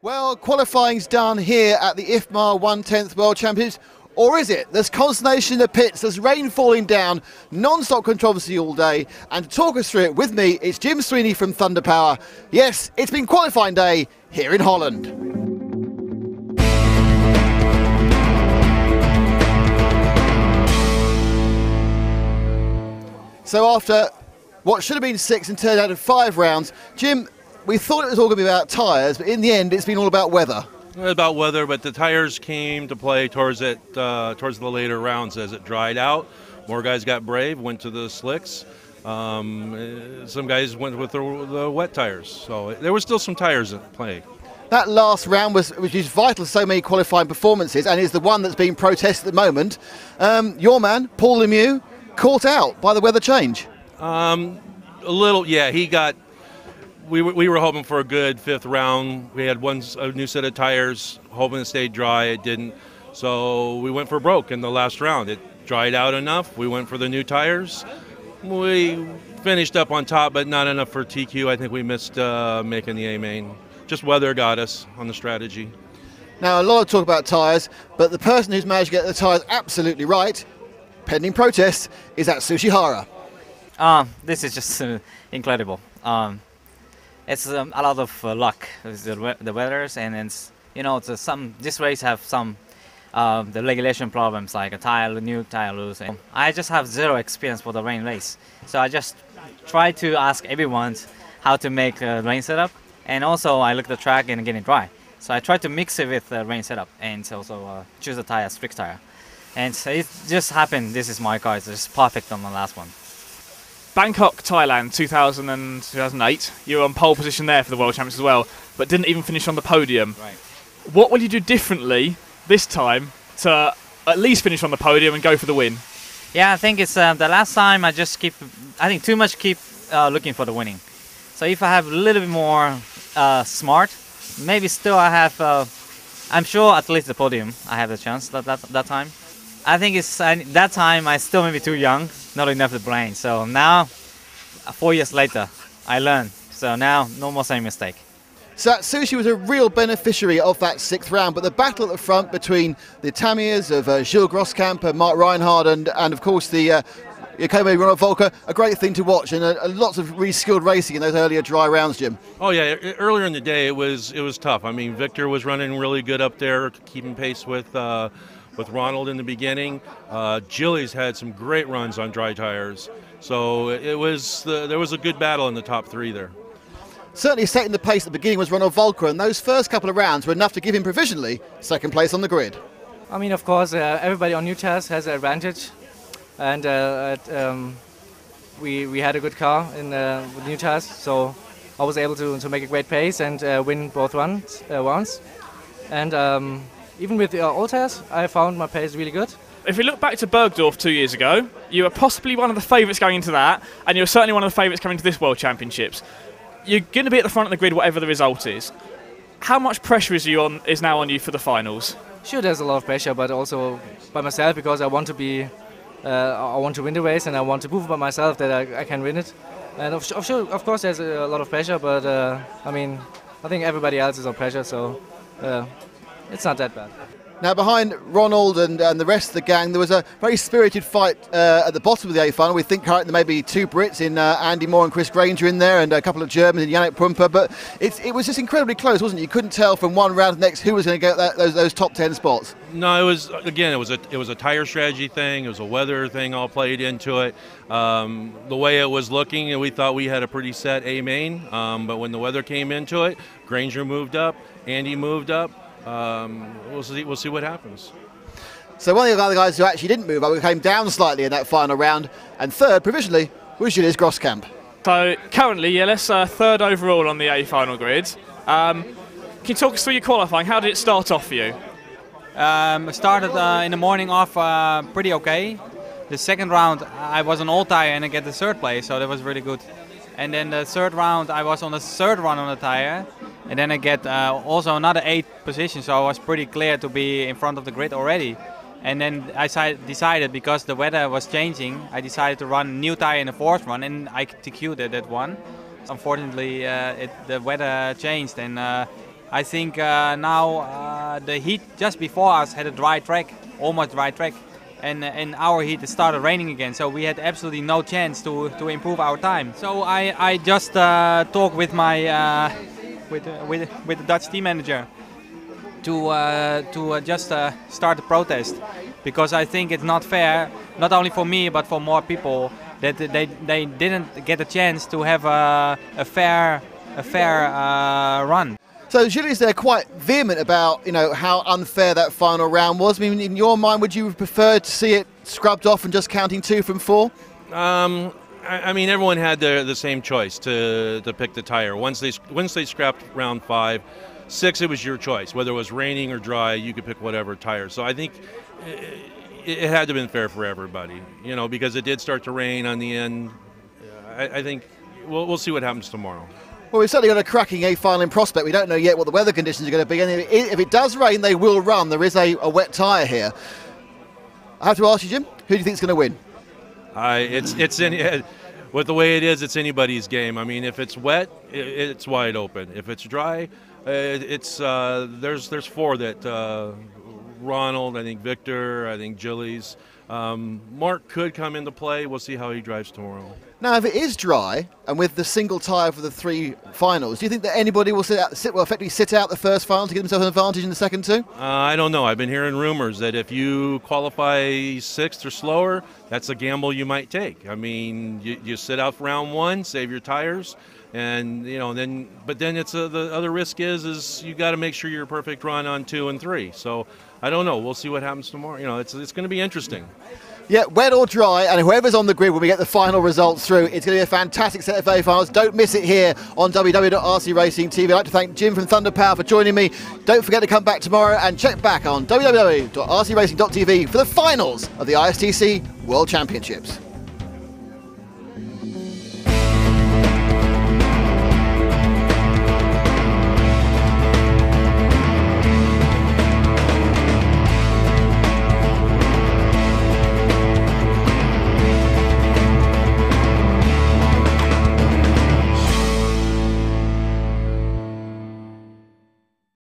Well, qualifying's done here at the IFMAR 1/10th World Championships. Or is it? There's consternation in the pits, there's rain falling down, non-stop controversy all day. And to talk us through it with me, it's Jim Sweeney from Thunder Power. Yes, it's been qualifying day here in Holland. So after what should have been 6 and turned out of 5 rounds, Jim, we thought it was all going to be about tyres, but in the end it's been all about weather. About weather, but the tires came to play towards the later rounds as it dried out. More guys got brave, went to the slicks. Some guys went with the wet tires, so there was still some tires at play. That last round was vital to so many qualifying performances, and is the one that's being protested at the moment. Your man, Paul Lemieux, caught out by the weather change. A little, yeah. He got. We were hoping for a good 5th round. We had a new set of tires, hoping it stayed dry. It didn't, so we went for broke in the last round. It dried out enough. We went for the new tires. We finished up on top, but not enough for TQ. I think we missed making the A main. Just weather got us on the strategy. Now, a lot of talk about tyres, but the person who's managed to get the tyres absolutely right, pending protest, is Atsushi Hara. This is just incredible. It's a lot of luck with the weathers, and it's, you know, this race have some the regulation problems like a new tire loose. And I just have zero experience for the rain race, so I just try to ask everyone how to make a rain setup, and also I look at the track and get it dry. So I try to mix it with the rain setup and also choose a tire, strict tire, and so it just happened. This is my car; it's just perfect on the last one. Bangkok, Thailand, 2000 and 2008. You were on pole position there for the World Championships as well, but didn't even finish on the podium. Right. What will you do differently this time to at least finish on the podium and go for the win? Yeah, I think it's the last time I just keep looking for the winning. So if I have a little bit more smart, maybe still I have, I'm sure at least the podium I have the chance that time. I think it's that time I still maybe too young, not enough the brain. So now, 4 years later, I learned. So now, no more same mistake. So Atsushi was a real beneficiary of that 6th round, but the battle at the front between the Tamias of Gilles Groskamp and Mark Reinhard and of course the Yakome Ronald Volker, a great thing to watch, and lots of really skilled racing in those earlier dry rounds, Jim. Oh yeah, earlier in the day it was tough. I mean, Victor was running really good up there, keeping pace with Ronald in the beginning. Gilles had some great runs on dry tires, so there was a good battle in the top 3 there. Certainly setting the pace at the beginning was Ronald Volker, and those first couple of rounds were enough to give him provisionally 2nd place on the grid. I mean, of course, everybody on new tires has an advantage, and we had a good car with new tires, so I was able to make a great pace and win both rounds. And even with the old tires, I found my pace really good. If we look back to Bergdorf 2 years ago, you were possibly one of the favourites going into that, and you were certainly one of the favourites coming to this World Championships. You're going to be at the front of the grid whatever the result is. How much pressure is now on you for the finals? Sure, there's a lot of pressure, but also by myself, because I want to win the race, and I want to prove by myself that I can win it. And of course, there's a lot of pressure, but I mean, I think everybody else is on pressure, so it's not that bad. Now behind Ronald and the rest of the gang, there was a very spirited fight at the bottom of the A final. We think currently there may be 2 Brits in Andy Moore and Chris Granger in there, and a couple of Germans in Yannick Prumper, but it was just incredibly close, wasn't it? You couldn't tell from one round to the next who was going to get those top 10 spots. No, it was a tire strategy thing. It was a weather thing all played into it. The way it was looking, we thought we had a pretty set A main, but when the weather came into it, Granger moved up, Andy moved up. We'll see what happens. So one of the other guys who actually didn't move up, we came down slightly in that final round, and 3rd provisionally was Gilles Groskamp. So currently, Gilles 3rd overall on the A final grid. Can you talk us through your qualifying? How did it start off for you? I started in the morning off pretty okay. The 2nd round I was on old tire and I get the 3rd place, so that was really good. And then the 3rd round I was on the 3rd run on the tire, and then I get also another 8th position, so I was pretty clear to be in front of the grid already. And then I decided, because the weather was changing, I decided to run new tire in the 4th run, and I TQ'd that one. Unfortunately, the weather changed, and I think now the heat just before us had a dry track, almost dry track, and in our heat it started raining again, so we had absolutely no chance to improve our time. So I just talked with my with the Dutch team manager to just start a protest, because I think it's not fair, not only for me but for more people, that they didn't get a chance to have a fair run. So Julius, they're quite vehement about how unfair that final round was. I mean, in your mind, would you have preferred to see it scrubbed off and just counting 2 from 4? I mean, everyone had the same choice to pick the tire. Once they scrapped round 5, 6, it was your choice. Whether it was raining or dry, you could pick whatever tire. So I think it had to have been fair for everybody, because it did start to rain on the end. I think we'll see what happens tomorrow. Well, we've certainly got a cracking A final in prospect. We don't know yet what the weather conditions are going to be, and if it does rain, they will run. There is a wet tyre here. I have to ask you, Jim, who do you think is going to win? With the way it is, it's anybody's game. I mean, if it's wet, it's wide open. If it's dry, there's 4 that Ronald, I think Victor, I think Gillies. Mark could come into play. We'll see how he drives tomorrow. Now, if it is dry and with the single tyre for the 3 finals, do you think that anybody will effectively sit out the first final to give themselves an advantage in the second 2? I don't know. I've been hearing rumors that if you qualify 6th or slower, that's a gamble you might take. I mean, you sit out for round 1, save your tires, and then it's the other risk is you got to make sure you're a perfect run on 2 and 3. So I don't know. We'll see what happens tomorrow. It's going to be interesting. Yeah, wet or dry, and whoever's on the grid when we get the final results through, it's going to be a fantastic set of A finals. Don't miss it here on www.rcracing.tv. I'd like to thank Jim from Thunder Power for joining me. Don't forget to come back tomorrow and check back on www.rcracing.tv for the finals of the ISTC World Championships.